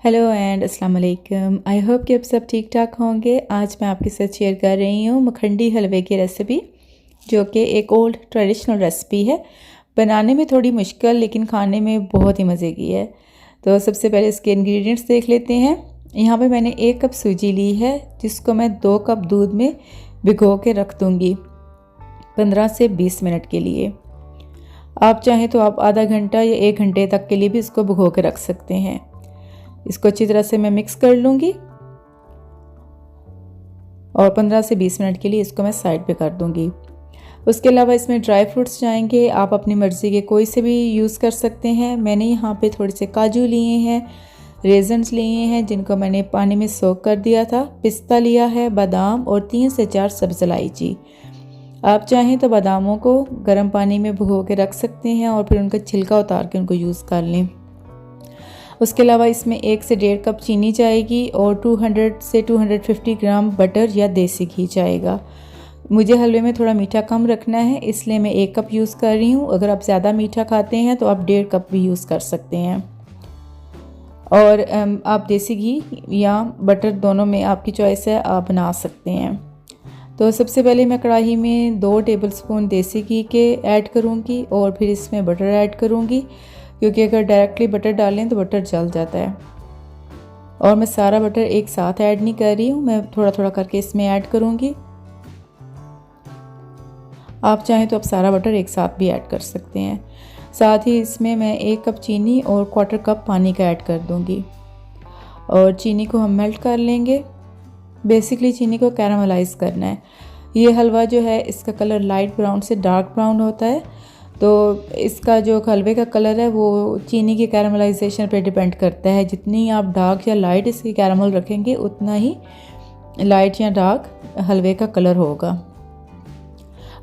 Hello and अस्सलाम वालेकुम। I hope कि आप सब ठीक ठाक होंगे। आज मैं आपके साथ शेयर कर रही हूँ मखंडी हलवे की रेसिपी, जो कि एक ओल्ड ट्रेडिशनल रेसिपी है। बनाने में थोड़ी मुश्किल लेकिन खाने में बहुत ही मज़े की है। तो सबसे पहले इसके इंग्रेडिएंट्स देख लेते हैं। यहाँ पे मैंने 1 कप सूजी ली है, जिसको मैं 2 कप दूध में भिगो के रख दूँगी 15 से 20 मिनट के लिए। आप चाहें तो आप आधा घंटा या 1 घंटे तक के लिए भी इसको भिगो के रख सकते हैं। इसको अच्छी तरह से मैं मिक्स कर लूँगी और 15 से 20 मिनट के लिए इसको मैं साइड पे कर दूँगी। उसके अलावा इसमें ड्राई फ्रूट्स जाएंगे, आप अपनी मर्ज़ी के कोई से भी यूज़ कर सकते हैं। मैंने यहाँ पे थोड़े से काजू लिए हैं, रेजन्स लिए हैं जिनको मैंने पानी में सोक कर दिया था, पिस्ता लिया है, बादाम और 3 से 4 सब्ज़ इलायची। आप चाहें तो बादामों को गर्म पानी में भिगो के रख सकते हैं और फिर उनका छिलका उतार के उनको यूज़ कर लें। उसके अलावा इसमें 1 से 1.5 कप चीनी जाएगी और 200 से 250 ग्राम बटर या देसी घी जाएगा। मुझे हलवे में थोड़ा मीठा कम रखना है, इसलिए मैं 1 कप यूज़ कर रही हूँ। अगर आप ज़्यादा मीठा खाते हैं तो आप 1.5 कप भी यूज़ कर सकते हैं। और आप देसी घी या बटर दोनों में आपकी चॉइस है, आप बना सकते हैं। तो सबसे पहले मैं कढ़ाई में 2 टेबलस्पून देसी घी के ऐड करूँगी और फिर इसमें बटर ऐड करूँगी, क्योंकि अगर डायरेक्टली बटर डालें तो बटर जल जाता है। और मैं सारा बटर एक साथ ऐड नहीं कर रही हूँ, मैं थोड़ा थोड़ा करके इसमें ऐड करूँगी। आप चाहें तो आप सारा बटर एक साथ भी ऐड कर सकते हैं। साथ ही इसमें मैं 1 कप चीनी और 1/4 कप पानी का ऐड कर दूँगी और चीनी को हम मेल्ट कर लेंगे। बेसिकली चीनी को कैरामलाइज़ करना है। ये हलवा जो है इसका कलर लाइट ब्राउन से डार्क ब्राउन होता है, तो इसका जो हलवे का कलर है वो चीनी की कैरामलाइजेशन पे डिपेंड करता है। जितनी आप डार्क या लाइट इसकी कैरामल रखेंगे उतना ही लाइट या डार्क हलवे का कलर होगा।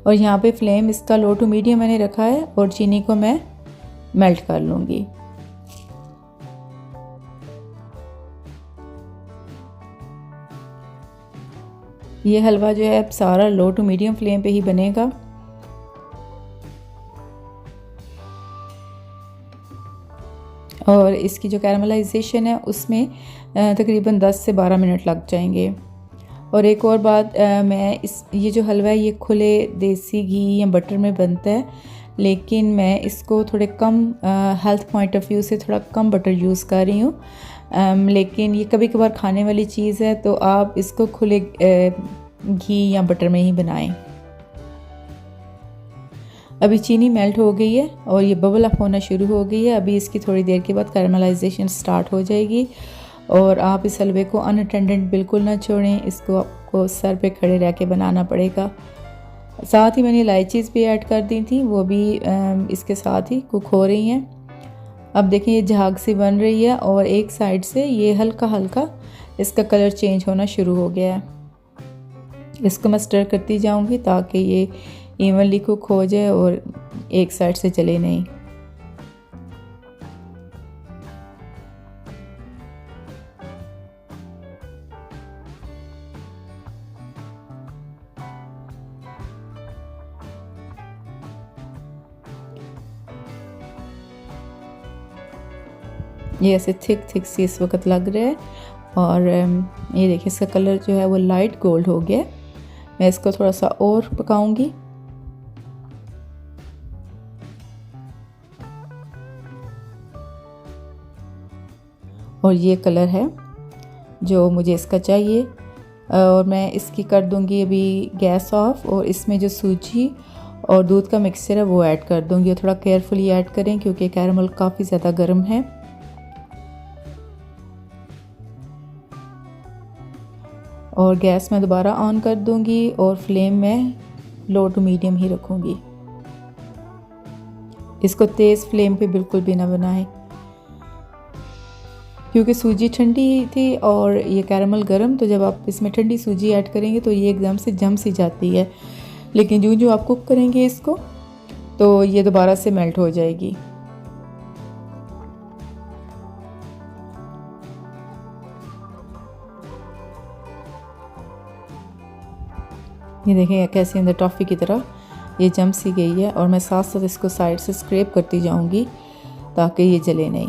और यहाँ पे फ्लेम इसका लो टू मीडियम मैंने रखा है और चीनी को मैं मेल्ट कर लूँगी। ये हलवा जो है सारा लो टू मीडियम फ्लेम पे ही बनेगा। और इसकी जो कैरामलाइजेशन है उसमें तकरीबन 10 से 12 मिनट लग जाएंगे। और एक और बात, ये जो हलवा है ये खुले देसी घी या बटर में बनता है, लेकिन मैं इसको थोड़े कम हेल्थ पॉइंट ऑफ व्यू से थोड़ा कम बटर यूज़ कर रही हूँ। लेकिन ये कभी कभार खाने वाली चीज़ है, तो आप इसको खुले घी या बटर में ही बनाएं। अभी चीनी मेल्ट हो गई है और ये बबल अप होना शुरू हो गई है। अभी इसकी थोड़ी देर के बाद कैरामलाइजेशन स्टार्ट हो जाएगी और आप इस हलवे को अनअटेंडेड बिल्कुल ना छोड़ें, इसको आपको सर पे खड़े रह के बनाना पड़ेगा। साथ ही मैंने इलायचीज़ भी ऐड कर दी थी, वो भी इसके साथ ही कुक हो रही हैं। अब देखें ये झाग सी बन रही है और एक साइड से ये हल्का हल्का इसका कलर चेंज होना शुरू हो गया है। इसको मैं स्टर करती जाऊँगी ताकि ये इवनली कुक हो जाए और एक साइड से जले नहीं। ये ऐसे थिक सी इस वक्त लग रहा है और ये देखिए इसका कलर जो है वो लाइट गोल्ड हो गया है। मैं इसको थोड़ा सा और पकाऊंगी। और ये कलर है जो मुझे इसका चाहिए और मैं इसकी कर दूंगी अभी गैस ऑफ। और इसमें जो सूजी और दूध का मिक्सचर है वो ऐड कर दूंगी। थोड़ा केयरफुली ऐड करें क्योंकि कैरामल काफ़ी ज़्यादा गर्म है। और गैस मैं दोबारा ऑन कर दूंगी और फ्लेम में लो टू मीडियम ही रखूंगी। इसको तेज़ फ्लेम पे बिल्कुल भी ना बनाएं, क्योंकि सूजी ठंडी थी और ये कैरामल गर्म, तो जब आप इसमें ठंडी सूजी ऐड करेंगे तो ये एकदम से जम सी जाती है। लेकिन जो आप कुक करेंगे इसको तो ये दोबारा से मेल्ट हो जाएगी। ये देखें कैसे अंदर टॉफ़ी की तरह ये जम सी गई है और मैं साथ साथ इसको साइड से स्क्रैप करती जाऊंगी ताकि ये जले नहीं।